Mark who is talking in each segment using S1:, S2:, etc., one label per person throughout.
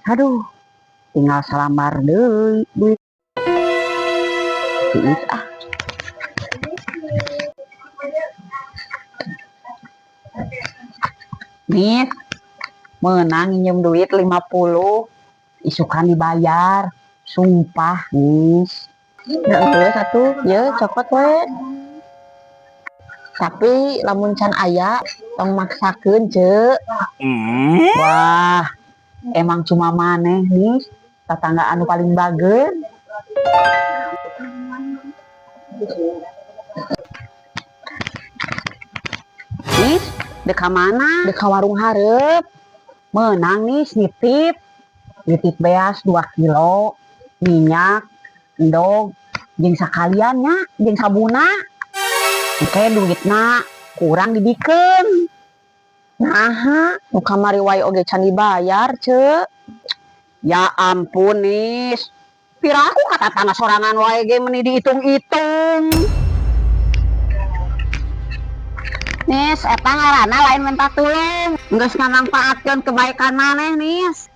S1: Aduh, tinggal salamar deui duit. Tiis ah. Nih, menang nginjem duit 50, isukan dibayar. Sumpah, nis. Nah, satu, ya cokot we. Tapi lamun can aya, tong maksakeun ce. Wah, emang cuma maneh nih, tetangga anu paling bageun. Nis, dek mana? Dek warung hareup. Menang nih nitip beas 2 kilo, minyak, endog, jeung sakalian nya, jeung sabuna. Oke duitna kurang dibikeun. Naha, nu kamari wae oge can dibayar, ce. Ya ampun, Nis. Piraku kata tanah sorangan wae ge meuni diitung-itung. Nis, eta ngaranna lain minta tulung. Geus ngamangpaatkeun kebaikan maneh, Nis.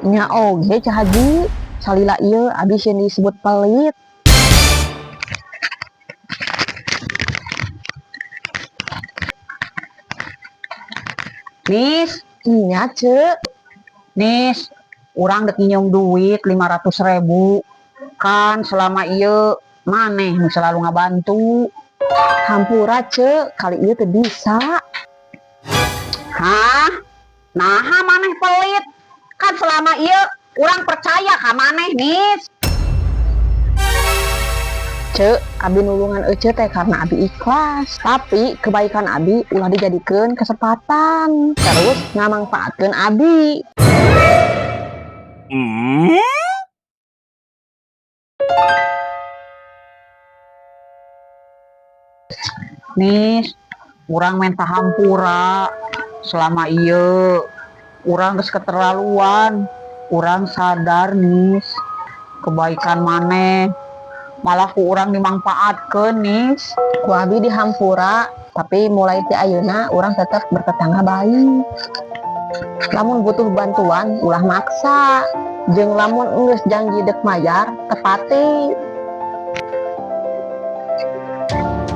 S1: Nya oge Cah Haji, salila ieu abis yang disebut pelit. Nis, iya ce. Nis, urang dek nginjem duit 500.000. Kan selama ieu maneh nu selalu ngabantu. Hampura ce, kali ieu teu bisa. Hah? Naha maneh pelit? Kan selama ieu urang percaya ka maneh, Nis. Ce, abi nulungan ece teh karena abi ikhlas. Tapi kebaikan abi ulah dijadikeun kesempatan. Terus ngamangpaatkeun abi. Nis, urang menta hampura. Selama ieu urang geus keterlaluan. Urang sadar, Nis. Kebaikan maneh malah ku urang dimangpaatkeun, Nis. Ku abi dihampura, tapi mulai ti ayeuna urang tetep bertetangga baik. Lamun butuh bantuan ulah maksa, jeung lamun geus janji dek mayar tepati.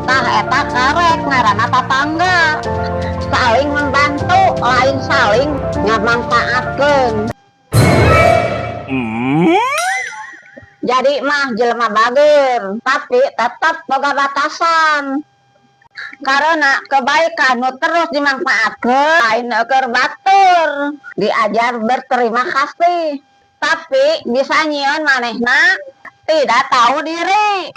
S1: Tah eta karek ngaranna tatangga. Saling membantu, lain saling ngamangpaatkeun. Jadi mah jelema bageun, tapi tetap boga batasan. Karena kebaikan nu terus dimangpaatkeun lain keur batur, diajar berterima kasih. Tapi bisa nyieun manehna tidak tahu diri.